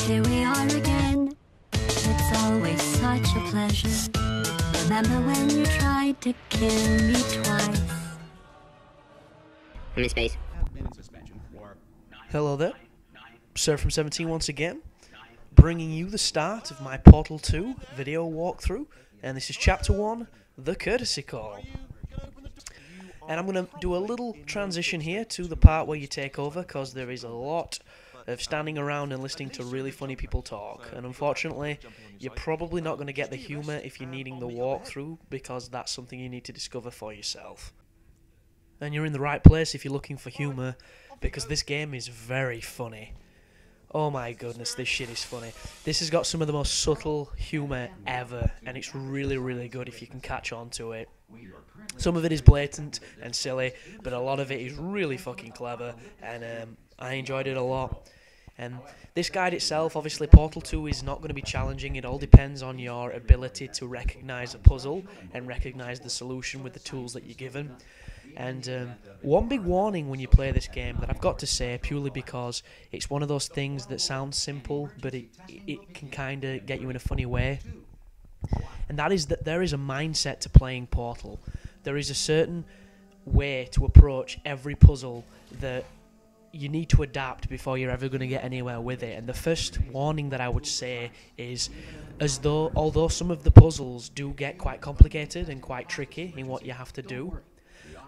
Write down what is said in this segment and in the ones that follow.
Here we are again. It's always such a pleasure. Remember when you tried to kill me twice? I'm in space. Hello there, Sir from 17 once again, bringing you the start of my Portal 2 video walkthrough, and this is Chapter 1, The Courtesy Call. And I'm going to do a little transition here to the part where you take over, because there is a lot of standing around and listening to really funny people talk, and unfortunately, you're probably not going to get the humour if you're needing the walkthrough, because that's something you need to discover for yourself. And you're in the right place if you're looking for humour, because this game is very funny. Oh my goodness, this shit is funny. This has got some of the most subtle humour ever, and it's really, really good if you can catch on to it. Some of it is blatant and silly, but a lot of it is really fucking clever, and I enjoyed it a lot. And this guide itself, obviously Portal 2 is not going to be challenging. It all depends on your ability to recognise a puzzle and recognise the solution with the tools that you're given. And one big warning when you play this game that I've got to say, purely because it's one of those things that sounds simple, but it can kind of get you in a funny way. And that is that there is a mindset to playing Portal. There is a certain way to approach every puzzle that you need to adapt before you're ever going to get anywhere with it. And the first warning that I would say is, although some of the puzzles do get quite complicated and quite tricky in what you have to do,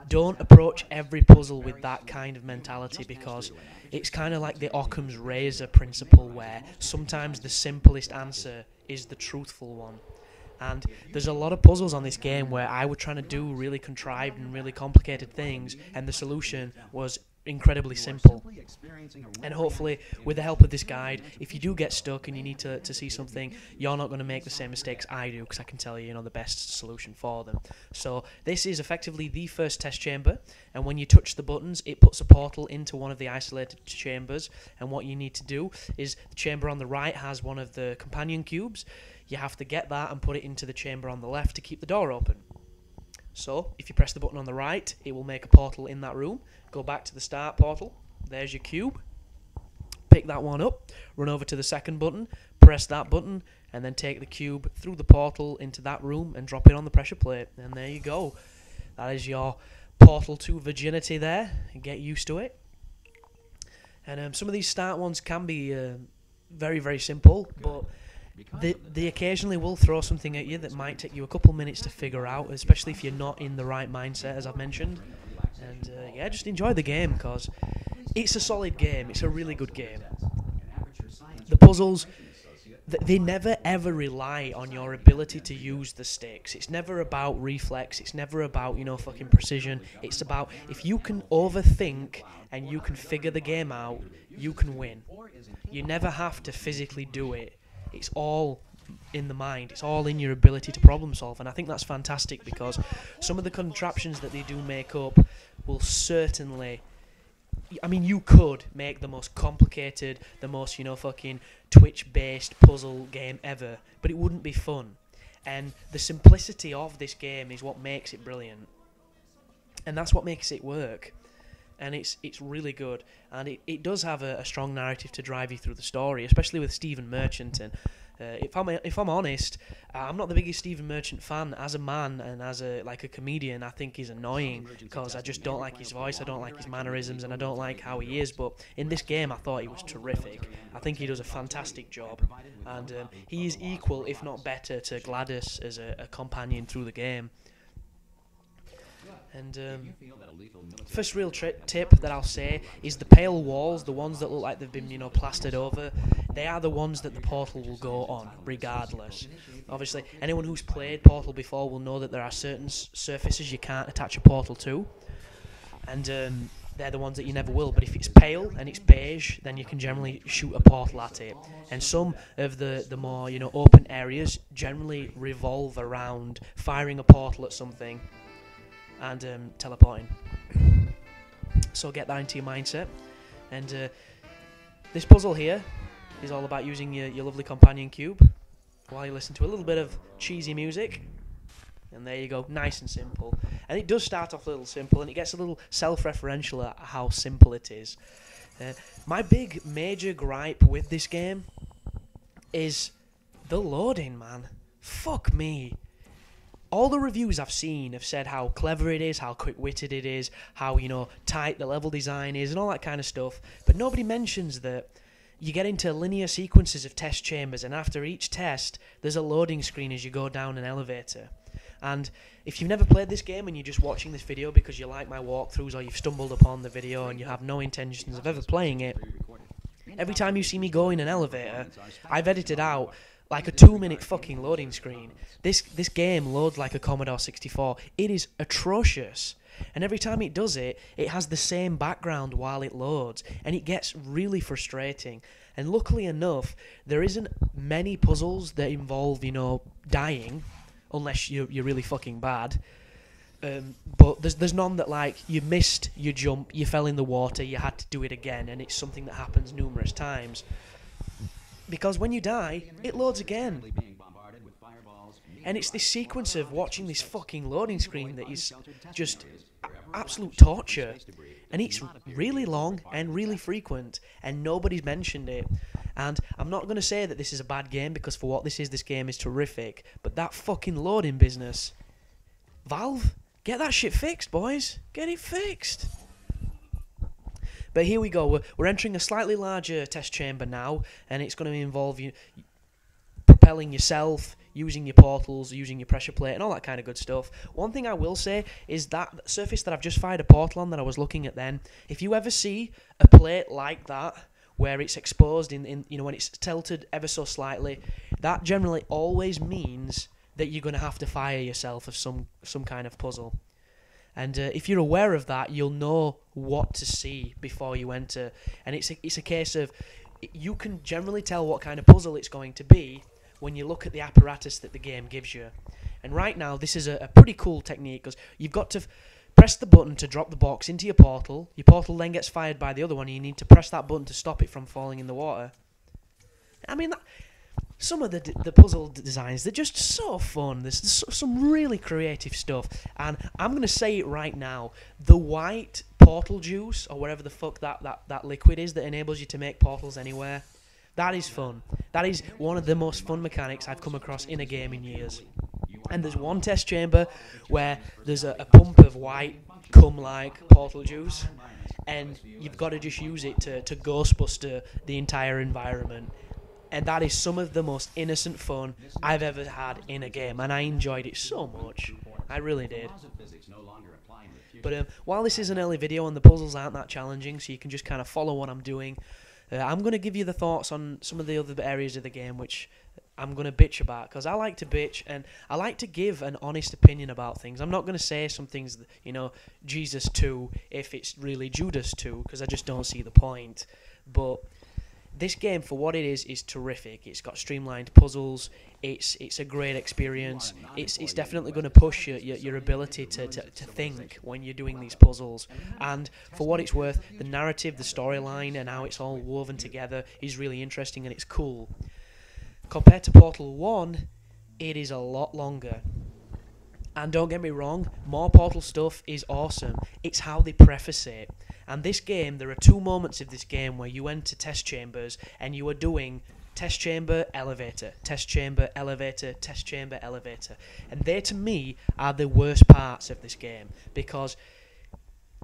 don't approach every puzzle with that kind of mentality, because it's kind of like the Occam's razor principle, where sometimes the simplest answer is the truthful one. And there's a lot of puzzles on this game where I was trying to do really contrived and really complicated things, and the solution was incredibly simple. And hopefully, with the help of this guide, if you do get stuck and you need to see something, you're not going to make the same mistakes I do, because I can tell you, the best solution for them. So this is effectively the first test chamber, and when you touch the buttons, it puts a portal into one of the isolated chambers. And what you need to do is, the chamber on the right has one of the companion cubes. You have to get that and put it into the chamber on the left to keep the door open. So, if you press the button on the right, it will make a portal in that room. Go back to the start portal. There's your cube. Pick that one up. Run over to the second button. Press that button. And then take the cube through the portal into that room and drop it on the pressure plate. And there you go. That is your Portal 2 virginity there. And get used to it. And some of these start ones can be very, very simple, but they occasionally will throw something at you that might take you a couple minutes to figure out, especially if you're not in the right mindset, as I've mentioned. And yeah, just enjoy the game, because it's a solid game. It's a really good game. The puzzles, they never ever rely on your ability to use the sticks. It's never about reflex. It's never about, fucking precision. It's about, if you can overthink and you can figure the game out, you can win. You never have to physically do it. It's all in the mind. It's all in your ability to problem solve, and I think that's fantastic, because some of the contraptions that they do make up will certainly, you could make the most complicated, the most, fucking Twitch-based puzzle game ever, but it wouldn't be fun. And the simplicity of this game is what makes it brilliant, and that's what makes it work. And it's really good, and it does have a strong narrative to drive you through the story, especially with Stephen Merchant. And if I'm honest, I'm not the biggest Stephen Merchant fan as a man, and as a comedian. I think he's annoying, because I just don't like his voice, I don't like his mannerisms, and I don't like how he is. But in this game, I thought he was terrific. I think he does a fantastic job, and he is equal, if not better, to GlaDos as a companion through the game. And first real tip that I'll say is the pale walls, the ones that look like they've been, plastered over, they are the ones that the portal will go on, regardless. Obviously, anyone who's played Portal before will know that there are certain surfaces you can't attach a portal to, and they're the ones that you never will. But if it's pale and it's beige, then you can generally shoot a portal at it. And some of the more, open areas generally revolve around firing a portal at something and teleporting. So get that into your mindset. And this puzzle here is all about using your lovely companion cube while you listen to a little bit of cheesy music. And there you go, nice and simple. And it does start off a little simple, and it gets a little self-referential at how simple it is. My big major gripe with this game is the loading, man. Fuck me. All the reviews I've seen have said how clever it is, how quick-witted it is, how, you know, tight the level design is, and all that kind of stuff. But nobody mentions that you get into linear sequences of test chambers, and after each test, there's a loading screen as you go down an elevator. And if you've never played this game and you're just watching this video because you like my walkthroughs or you've stumbled upon the video and you have no intentions of ever playing it, every time you see me go in an elevator, I've edited out like a 2-minute fucking loading screen. This game loads like a Commodore 64. It is atrocious. And every time it does it, it has the same background while it loads, and it gets really frustrating. And luckily enough, there isn't many puzzles that involve, you know, dying, unless you're really fucking bad. But there's none that, like, you missed your jump, you fell in the water, you had to do it again, and it's something that happens numerous times. Because when you die, it loads again. And it's this sequence of watching this fucking loading screen that is just absolute torture. And it's really long and really frequent, and nobody's mentioned it. And I'm not going to say that this is a bad game, because for what this game is terrific. But that fucking loading business, Valve, get that shit fixed, boys. Get it fixed. But here we go. We're entering a slightly larger test chamber now, and it's going to involve you propelling yourself, using your portals, using your pressure plate, and all that kind of good stuff. One thing I will say is that surface that I've just fired a portal on that I was looking at then, if you ever see a plate like that, where it's exposed in you know, when it's tilted ever so slightly, that generally always means that you're going to have to fire yourself of some kind of puzzle. And if you're aware of that, you'll know what to see before you enter. And it's a case of, you can generally tell what kind of puzzle it's going to be when you look at the apparatus that the game gives you. And right now, this is a pretty cool technique, because you've got to press the button to drop the box into your portal. Your portal then gets fired by the other one, and you need to press that button to stop it from falling in the water. I mean, some of the puzzle designs, they're just so fun. There's some really creative stuff. And I'm going to say it right now. The white portal juice, or whatever the fuck that liquid is that enables you to make portals anywhere, that is fun. That is one of the most fun mechanics I've come across in a game in years. And there's one test chamber where there's a pump of white, cum-like portal juice, and you've got to just use it to Ghostbuster the entire environment. And that is some of the most innocent fun I've ever had in a game, and I enjoyed it so much. I really did. But while this is an early video and the puzzles aren't that challenging, so you can just kind of follow what I'm doing, I'm going to give you the thoughts on some of the other areas of the game which I'm going to bitch about, because I like to bitch and I like to give an honest opinion about things. I'm not going to say some things, you know, Jesus 2 if it's really Judas 2, because I just don't see the point. But this game, for what it is terrific. It's got streamlined puzzles. It's a great experience. It's definitely going to push your ability to think when you're doing these puzzles. And for what it's worth, the narrative, the storyline, and how it's all woven together is really interesting, and it's cool. Compared to Portal 1, it is a lot longer. And don't get me wrong, more Portal stuff is awesome. It's how they preface it. And this game, there are two moments of this game where you enter test chambers and you are doing test chamber, elevator, test chamber, elevator, test chamber, elevator. And they, to me, are the worst parts of this game, because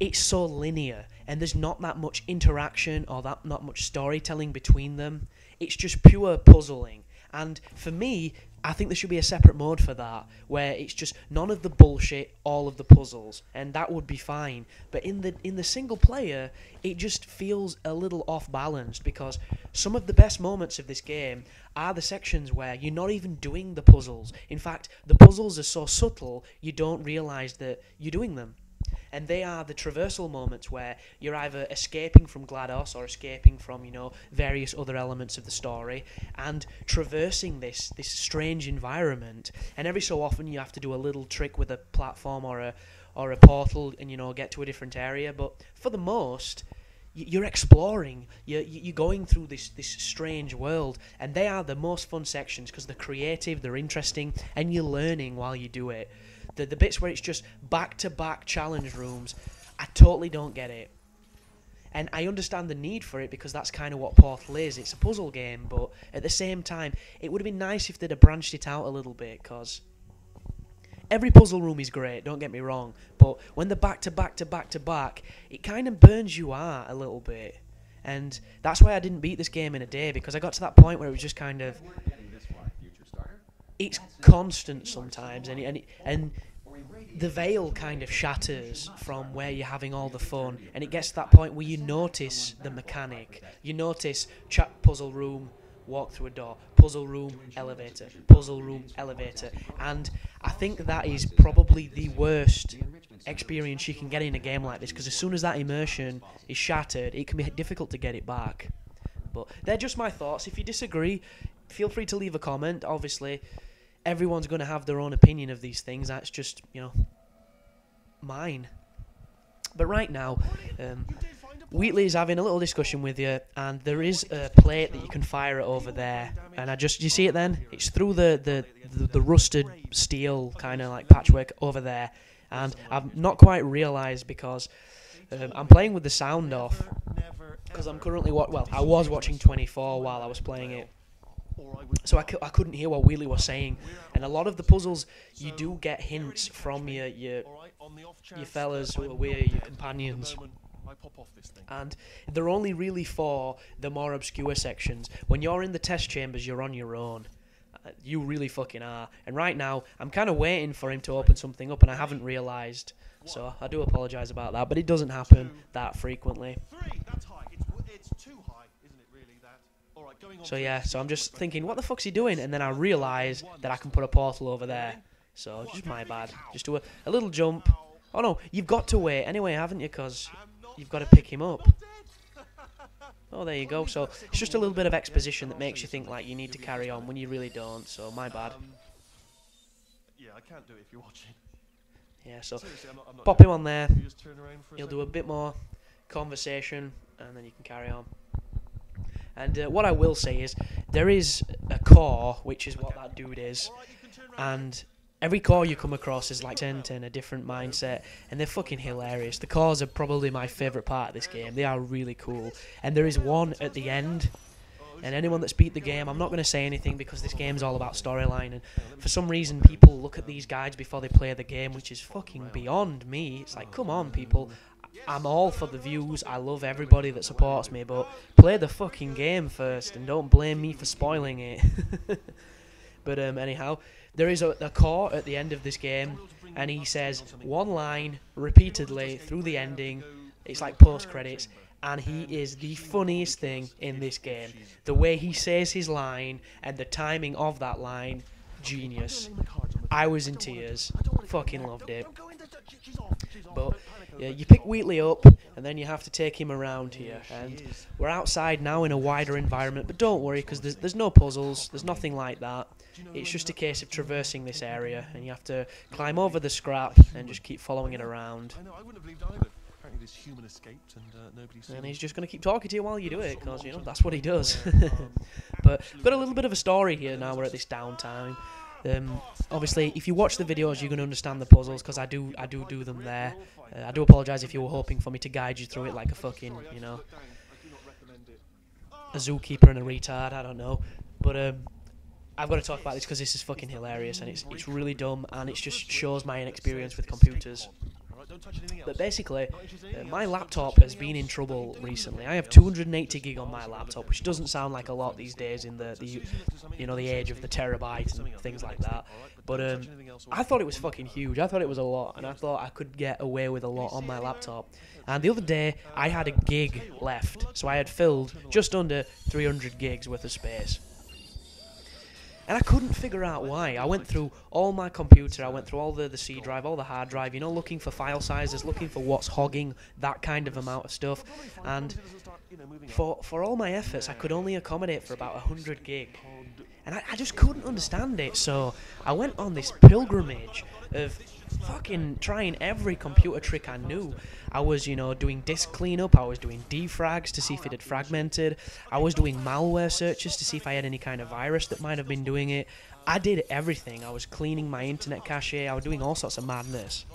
it's so linear and there's not that much interaction or not much storytelling between them. It's just pure puzzling. And for me, I think there should be a separate mode for that, where it's just none of the bullshit, all of the puzzles, and that would be fine. But in the single player, it just feels a little off balanced, because some of the best moments of this game are the sections where you're not even doing the puzzles. In fact, the puzzles are so subtle you don't realise that you're doing them. And they are the traversal moments where you're either escaping from GlaDos or escaping from, you know, various other elements of the story, and traversing this strange environment. And every so often you have to do a little trick with a platform or a portal, and, you know, get to a different area. But for the most, you're exploring. You're going through this strange world, and they are the most fun sections because they're creative, they're interesting, and you're learning while you do it. The bits where it's just back-to-back challenge rooms, I totally don't get it. And I understand the need for it because that's kind of what Portal is. It's a puzzle game, but at the same time, it would have been nice if they'd have branched it out a little bit, because every puzzle room is great, don't get me wrong, but when they're back to back to back to back, it kind of burns you out a little bit. And that's why I didn't beat this game in a day, because I got to that point where it was just kind of... It's constant sometimes, and the veil kind of shatters from where you're having all the fun, and it gets to that point where you notice the mechanic. You notice puzzle room, walk through a door, puzzle room, elevator, puzzle room, elevator. And I think that is probably the worst experience you can get in a game like this, because as soon as that immersion is shattered, it can be difficult to get it back. But they're just my thoughts. If you disagree, feel free to leave a comment. Obviously, everyone's going to have their own opinion of these things. That's just, you know, mine. But right now, Wheatley is having a little discussion with you, and there is a plate that you can fire it over there. And you see it then? It's through the rusted steel kind of like patchwork over there. And I've not quite realised, because I'm playing with the sound off, because I'm currently I was watching 24 while I was playing it. So I couldn't hear what Wheatley was saying, and a lot of the puzzles you do get hints from your fellas who are with your companions, and they're only really for the more obscure sections. When you're in the test chambers, you're on your own. You really fucking are. And right now, I'm kind of waiting for him to open something up, and I haven't realised. So I do apologise about that, but it doesn't happen that frequently. So yeah, so I'm just thinking, what the fuck's he doing? And then I realise that I can put a portal over there. So just my bad. Just do a little jump. Oh no, you've got to wait anyway, haven't you? Because you've got to pick him up. Oh, there you go. So it's just a little bit of exposition that makes you think like you need to carry on when you really don't. So my bad. Yeah, I can't do it if you're watching. Yeah, so pop him on there. He'll do a bit more conversation, and then you can carry on. And what I will say is, there is a core, which is what that dude is, and every core you come across is like a different mindset, and they're fucking hilarious. The cores are probably my favourite part of this game. They are really cool. And there is one at the end, and anyone that's beat the game, I'm not going to say anything because this game's all about storyline, and for some reason people look at these guides before they play the game, which is fucking beyond me. It's like, come on people, I'm all for the views, I love everybody that supports me, but play the fucking game first and don't blame me for spoiling it. But anyhow, there is a core at the end of this game, and he says one line repeatedly through the ending. It's like post-credits, and he is the funniest thing in this game. The way he says his line and the timing of that line, genius. I was in tears. Fucking loved it. But yeah, you pick Wheatley up, and then you have to take him around here. And we're outside now in a wider environment, but don't worry, because there's no puzzles, there's nothing like that. It's just a case of traversing this area, and you have to climb over the scrap and just keep following it around. And he's just going to keep talking to you while you do it, because, you know, that's what he does. But got a little bit of a story here now we're at this downtime. Obviously, if you watch the videos, you're going to understand the puzzles, because I do them there. I do apologise if you were hoping for me to guide you through it like a fucking, you know, a zookeeper and a retard, I don't know. But I've got to talk about this because this is fucking hilarious, and it's really dumb, and it just shows my inexperience with computers. But basically, my laptop has been in trouble recently. I have 280 gig on my laptop, which doesn't sound like a lot these days in the you know, the age of the terabyte and things like that. But I thought it was fucking huge. I thought it was a lot, and I thought I could get away with a lot on my laptop. And the other day, I had a gig left, so I had filled just under 300 gigs worth of space. And I couldn't figure out why. I went through all my computer, I went through all the C drive, all the hard drive, you know, looking for file sizes, looking for what's hogging that kind of amount of stuff. And for all my efforts, I could only accommodate for about 100 gig. And I just couldn't understand it, so I went on this pilgrimage of fucking trying every computer trick I knew. I was, you know, doing disk cleanup, I was doing defrags to see if it had fragmented, I was doing malware searches to see if I had any kind of virus that might have been doing it. I did everything. I was cleaning my internet cache, I was doing all sorts of madness.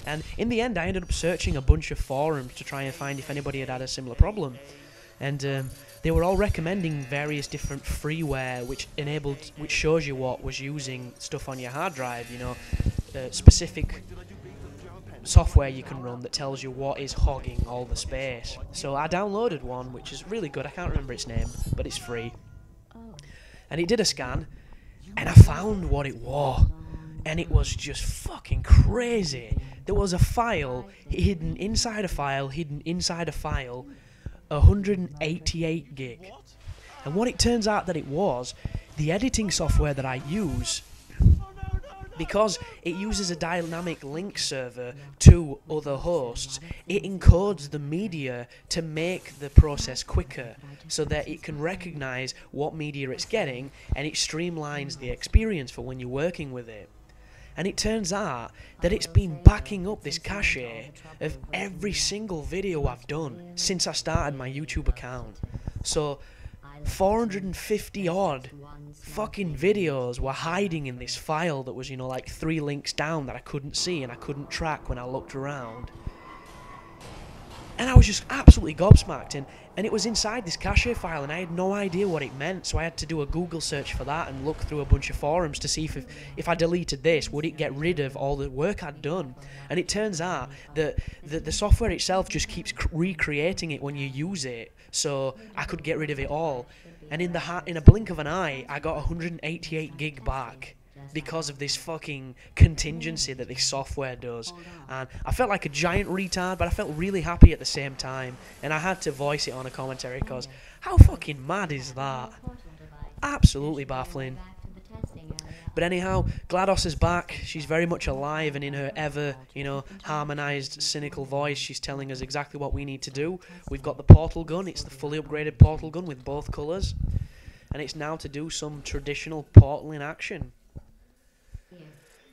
And in the end, I ended up searching a bunch of forums to try and find if anybody had had a similar problem. And they were all recommending various different freeware which shows you what was using stuff on your hard drive, you know, specific software you can run that tells you what is hogging all the space. So I downloaded one which is really good. I can't remember its name, but it's free. And it did a scan, and I found what it was, and it was just fucking crazy. There was a file hidden inside a file, 188 gig. And what it turns out that it was, the editing software that I use, because it uses a dynamic link server to other hosts, it encodes the media to make the process quicker so that it can recognize what media it's getting, and it streamlines the experience for when you're working with it. And it turns out that it's been backing up this cache of every single video I've done since I started my YouTube account. So 450 odd fucking videos were hiding in this file that was, you know, like 3 links down that I couldn't see and I couldn't track when I looked around. And I was just absolutely gobsmacked, and it was inside this cache file, and I had no idea what it meant, so I had to do a Google search for that and look through a bunch of forums to see if I deleted this, would it get rid of all the work I'd done. And it turns out that the software itself just keeps recreating it when you use it, so I could get rid of it all. And in a blink of an eye, I got 188 gig back because of this fucking contingency that this software does. And I felt like a giant retard, but I felt really happy at the same time, and I had to voice it on a commentary because how fucking mad is that? Absolutely baffling. But anyhow, GlaDos is back. She's very much alive, and in her ever, you know, harmonized, cynical voice, she's telling us exactly what we need to do. We've got the portal gun. It's the fully upgraded portal gun with both colours, and it's now to do some traditional portaling action.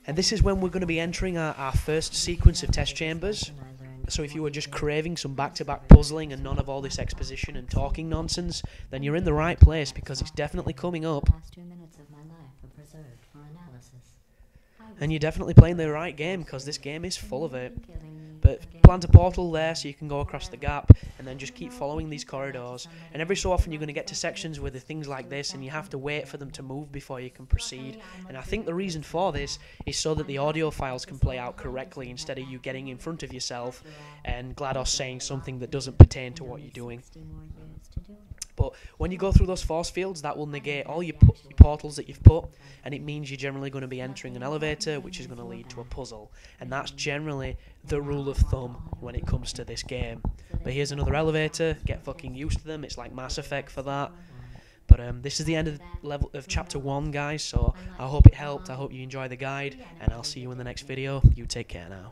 And this is when we're going to be entering our first sequence of test chambers. So if you were just craving some back-to-back puzzling and none of all this exposition and talking nonsense, then you're in the right place, because it's definitely coming up. And you're definitely playing the right game, because this game is full of it. But plant a portal there so you can go across the gap, and then just keep following these corridors. And every so often you're going to get to sections with the things like this, and you have to wait for them to move before you can proceed. And I think the reason for this is so that the audio files can play out correctly, instead of you getting in front of yourself and GlaDos saying something that doesn't pertain to what you're doing. But when you go through those force fields, that will negate all your portals that you've put, and it means you're generally going to be entering an elevator, which is going to lead to a puzzle. And that's generally the rule of thumb when it comes to this game. But here's another elevator. Get fucking used to them. It's like Mass Effect for that. But this is the end of chapter 1, guys. So I hope it helped. I hope you enjoy the guide, and I'll see you in the next video. You take care now.